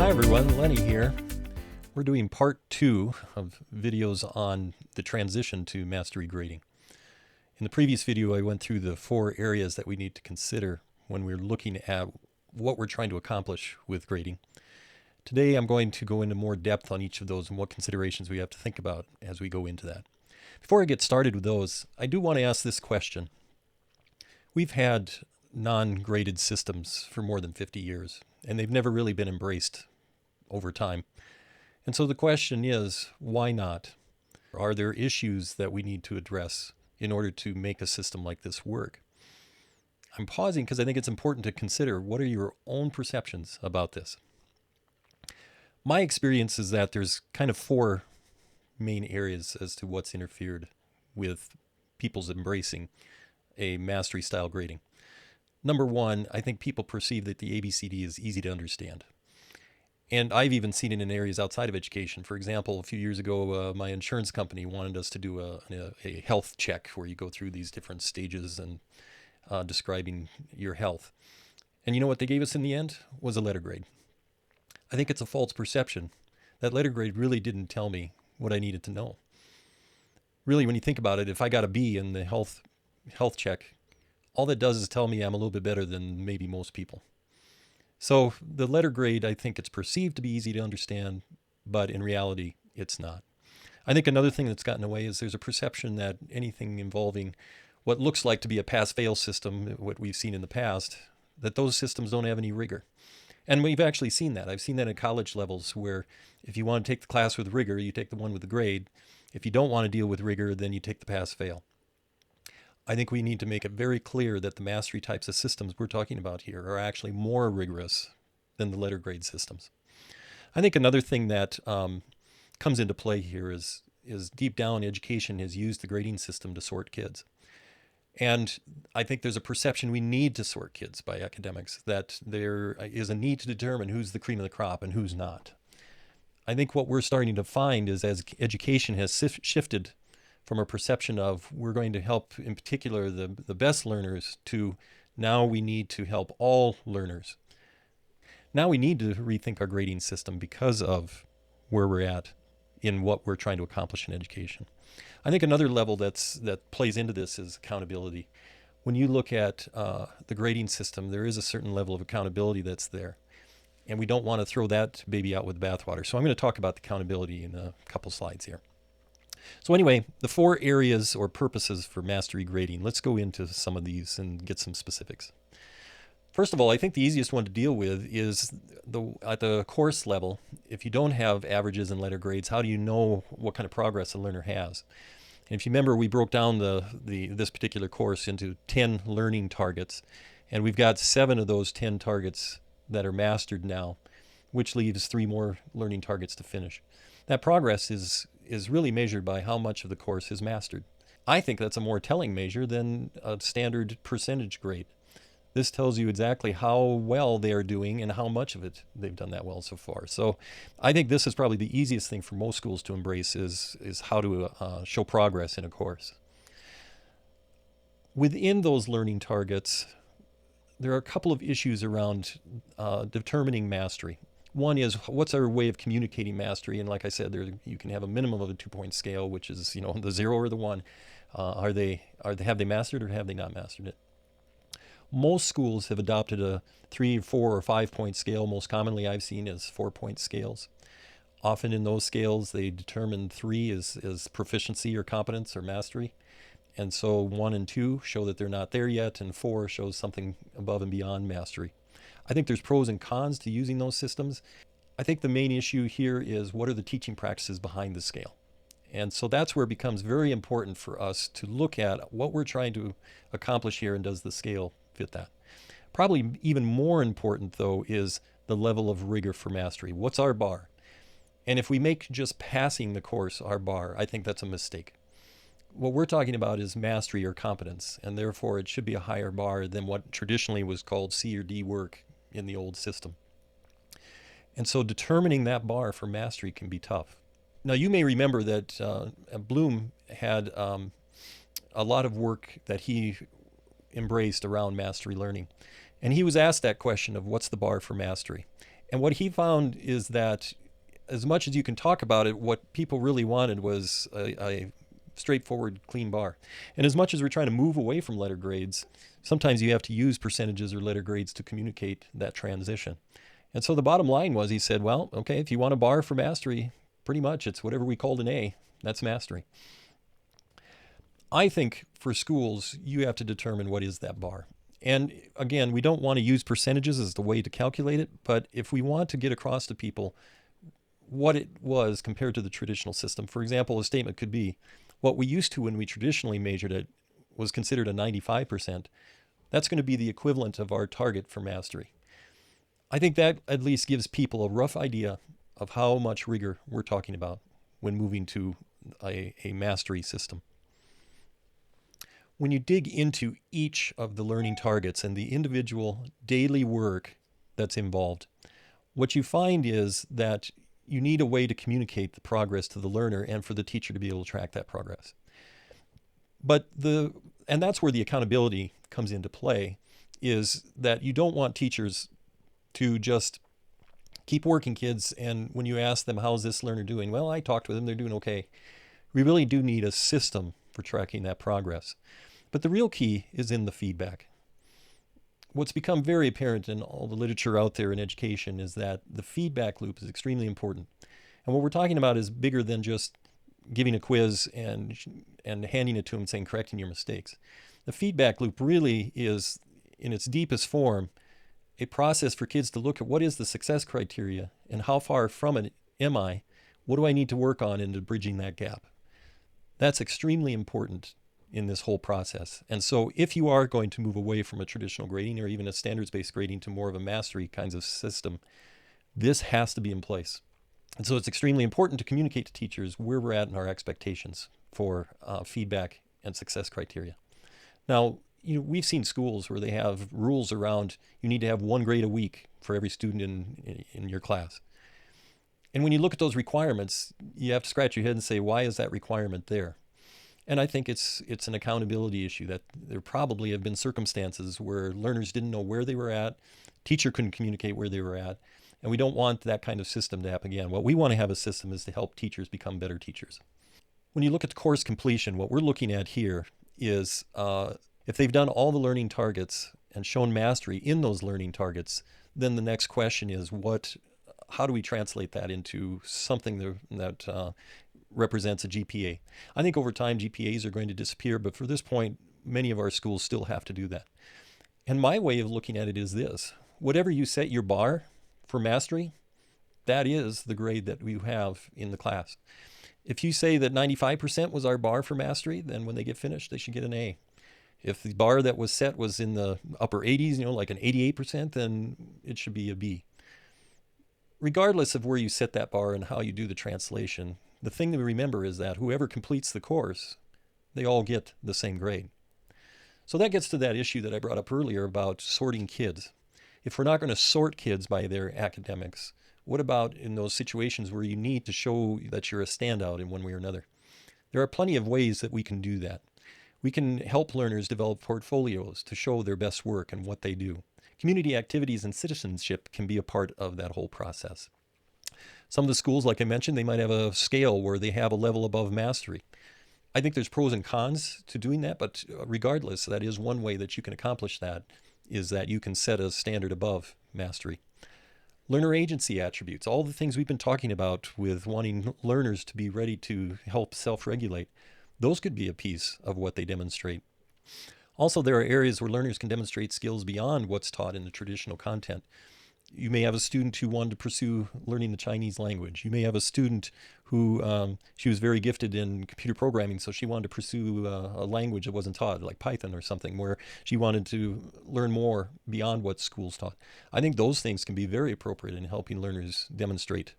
Hi everyone, Lenny here. We're doing part 2 of videos on the transition to mastery grading. In the previous video, I went through the 4 areas that we need to consider when we're looking at what we're trying to accomplish with grading. Today, I'm going to go into more depth on each of those and what considerations we have to think about as we go into that. Before I get started with those, I do want to ask this question. We've had non-graded systems for more than 50 years, and they've never really been embraced over time. And so the question is, why not? Are there issues that we need to address in order to make a system like this work? I'm pausing because I think it's important to consider what are your own perceptions about this. My experience is that there's kind of 4 main areas as to what's interfered with people's embracing a mastery style grading. Number 1, I think people perceive that the ABCD is easy to understand. And I've even seen it in areas outside of education. For example, a few years ago, my insurance company wanted us to do a health check where you go through these different stages and describing your health. And you know what they gave us in the end? Was a letter grade. I think it's a false perception. That letter grade really didn't tell me what I needed to know. Really, when you think about it, if I got a B in the health check, all that does is tell me I'm a little bit better than maybe most people. So the letter grade, I think it's perceived to be easy to understand, but in reality, it's not. I think another thing that's gotten away is there's a perception that anything involving what looks like to be a pass-fail system, what we've seen in the past, that those systems don't have any rigor. And we've actually seen that. I've seen that at college levels where if you want to take the class with rigor, you take the one with the grade. If you don't want to deal with rigor, then you take the pass-fail. I think we need to make it very clear that the mastery types of systems we're talking about here are actually more rigorous than the letter grade systems. I think another thing that comes into play here is deep down education has used the grading system to sort kids. And I think there's a perception we need to sort kids by academics, that there is a need to determine who's the cream of the crop and who's not. I think what we're starting to find is as education has shifted from a perception of we're going to help, in particular, the best learners, to now we need to help all learners. Now we need to rethink our grading system because of where we're at in what we're trying to accomplish in education. I think another level that plays into this is accountability. When you look at the grading system, there is a certain level of accountability that's there. And we don't want to throw that baby out with the bathwater. So I'm going to talk about the accountability in a couple slides here. So anyway, the 4 areas or purposes for mastery grading. Let's go into some of these and get some specifics. First of all, I think the easiest one to deal with is at the course level. If you don't have averages and letter grades, how do you know what kind of progress a learner has? And if you remember, we broke down this particular course into 10 learning targets, and we've got 7 of those 10 targets that are mastered now, which leaves 3 more learning targets to finish. That progress is really measured by how much of the course is mastered. I think that's a more telling measure than a standard percentage grade. This tells you exactly how well they are doing and how much of it they've done that well so far. So I think this is probably the easiest thing for most schools to embrace is how to show progress in a course. Within those learning targets, there are a couple of issues around determining mastery. One is, what's our way of communicating mastery? And like I said, you can have a minimum of a 2-point scale, which is the 0 or the 1. Have they mastered or have they not mastered it? Most schools have adopted a 3, 4, or 5-point scale. Most commonly I've seen is 4-point scales. Often in those scales, they determine 3 as proficiency or competence or mastery. And so 1 and 2 show that they're not there yet, and 4 shows something above and beyond mastery. I think there's pros and cons to using those systems. I think the main issue here is what are the teaching practices behind the scale? And so that's where it becomes very important for us to look at what we're trying to accomplish here and does the scale fit that. Probably even more important, though, is the level of rigor for mastery. What's our bar? And if we make just passing the course our bar, I think that's a mistake. What we're talking about is mastery or competence, and therefore it should be a higher bar than what traditionally was called C or D work in the old system. And so determining that bar for mastery can be tough. Now you may remember that Bloom had a lot of work that he embraced around mastery learning. And he was asked that question of what's the bar for mastery? And what he found is that as much as you can talk about it, what people really wanted was a straightforward, clean bar. And as much as we're trying to move away from letter grades, sometimes you have to use percentages or letter grades to communicate that transition. And so the bottom line was, he said, well, okay, if you want a bar for mastery, pretty much it's whatever we called an A. That's mastery. I think for schools, you have to determine what is that bar. And again, we don't want to use percentages as the way to calculate it, but if we want to get across to people what it was compared to the traditional system, for example, a statement could be, what we used to when we traditionally measured it was considered a 95%. That's going to be the equivalent of our target for mastery. I think that at least gives people a rough idea of how much rigor we're talking about when moving to a mastery system. When you dig into each of the learning targets and the individual daily work that's involved, what you find is that you need a way to communicate the progress to the learner and for the teacher to be able to track that progress. And that's where the accountability comes into play, is that you don't want teachers to just keep working kids, and when you ask them, how's this learner doing? Well, I talked with them, they're doing okay. We really do need a system for tracking that progress. But the real key is in the feedback. What's become very apparent in all the literature out there in education is that the feedback loop is extremely important. And what we're talking about is bigger than just giving a quiz and handing it to them and saying, correcting your mistakes. The feedback loop really is, in its deepest form, a process for kids to look at what is the success criteria and how far from it am I? What do I need to work on into bridging that gap? That's extremely important in this whole process. And so if you are going to move away from a traditional grading or even a standards-based grading to more of a mastery kinds of system, this has to be in place. And so it's extremely important to communicate to teachers where we're at in our expectations for feedback and success criteria. Now, we've seen schools where they have rules around you need to have 1 grade a week for every student in your class. And when you look at those requirements, you have to scratch your head and say, why is that requirement there? And I think it's an accountability issue, that there probably have been circumstances where learners didn't know where they were at, teacher couldn't communicate where they were at, and we don't want that kind of system to happen again. What we want to have a system is to help teachers become better teachers. When you look at the course completion, what we're looking at here is if they've done all the learning targets and shown mastery in those learning targets, then the next question is how do we translate that into something that represents a GPA? I think over time GPAs are going to disappear, but for this point, many of our schools still have to do that. And my way of looking at it is this: whatever you set your bar for mastery, that is the grade that we have in the class. If you say that 95% was our bar for mastery, then when they get finished, they should get an A. If the bar that was set was in the upper 80s, like an 88%, then it should be a B. Regardless of where you set that bar and how you do the translation, the thing to remember is that whoever completes the course, they all get the same grade. So that gets to that issue that I brought up earlier about sorting kids. If we're not going to sort kids by their academics, what about in those situations where you need to show that you're a standout in one way or another? There are plenty of ways that we can do that. We can help learners develop portfolios to show their best work and what they do. Community activities and citizenship can be a part of that whole process. Some of the schools, like I mentioned, they might have a scale where they have a level above mastery. I think there's pros and cons to doing that, but regardless, that is one way that you can accomplish that, is that you can set a standard above mastery. Learner agency attributes, all the things we've been talking about with wanting learners to be ready to help self-regulate, those could be a piece of what they demonstrate. Also, there are areas where learners can demonstrate skills beyond what's taught in the traditional content. You may have a student who wanted to pursue learning the Chinese language. You may have a student who, she was very gifted in computer programming, so she wanted to pursue a language that wasn't taught, like Python or something, where she wanted to learn more beyond what schools taught. I think those things can be very appropriate in helping learners demonstrate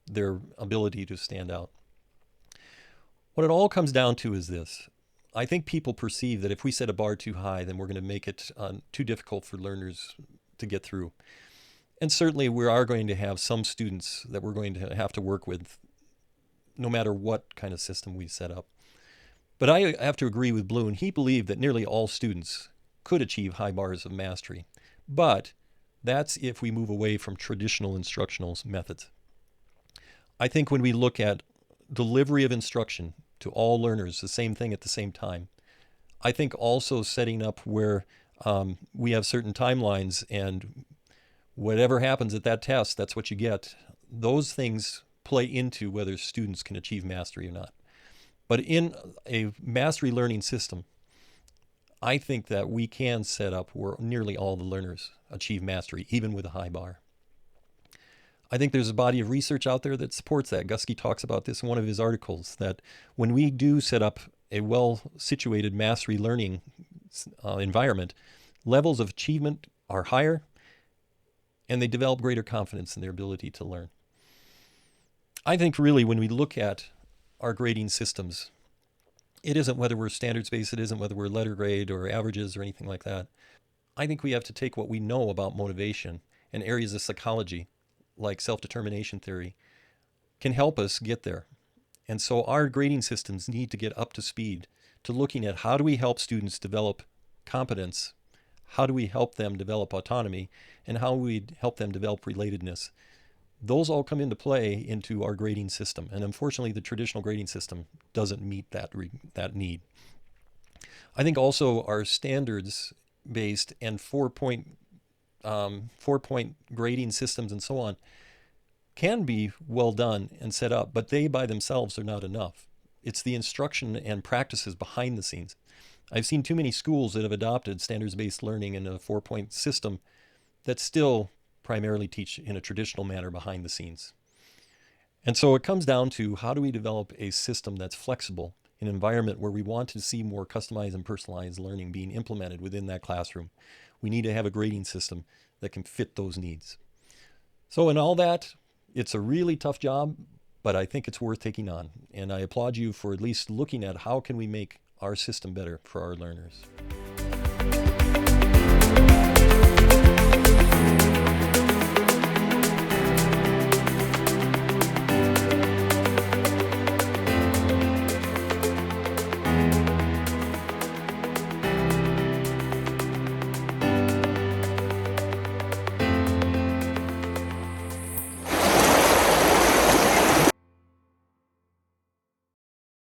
their ability to stand out. What it all comes down to is this. I think people perceive that if we set a bar too high, then we're going to make it too difficult for learners to get through. And certainly we are going to have some students that we're going to have to work with no matter what kind of system we set up. But I have to agree with Bloom. He believed that nearly all students could achieve high bars of mastery. But That's if we move away from traditional instructional methods. I think when we look at delivery of instruction to all learners, the same thing at the same time, I think also setting up where we have certain timelines and whatever happens at that test, that's what you get. Those things play into whether students can achieve mastery or not. But in a mastery learning system, I think that we can set up where nearly all the learners achieve mastery, even with a high bar. I think there's a body of research out there that supports that. Guskey talks about this in one of his articles, that when we do set up a well-situated mastery learning environment, levels of achievement are higher, and they develop greater confidence in their ability to learn. I think really when we look at our grading systems, it isn't whether we're standards-based, it isn't whether we're letter grade or averages or anything like that. I think we have to take what we know about motivation and areas of psychology, like self-determination theory, can help us get there. And so our grading systems need to get up to speed to looking at how do we help students develop competence, how do we help them develop autonomy, and how we help them develop relatedness. Those all come into play into our grading system. And unfortunately, the traditional grading system doesn't meet that need. I think also our standards-based and four-point grading systems and so on can be well done and set up, but they by themselves are not enough. It's the instruction and practices behind the scenes. I've seen too many schools that have adopted standards-based learning in a four-point system that still primarily teach in a traditional manner behind the scenes. And so it comes down to how do we develop a system that's flexible, an environment where we want to see more customized and personalized learning being implemented within that classroom. We need to have a grading system that can fit those needs. So in all that, it's a really tough job, but I think it's worth taking on. And I applaud you for at least looking at how can we make our system better for our learners.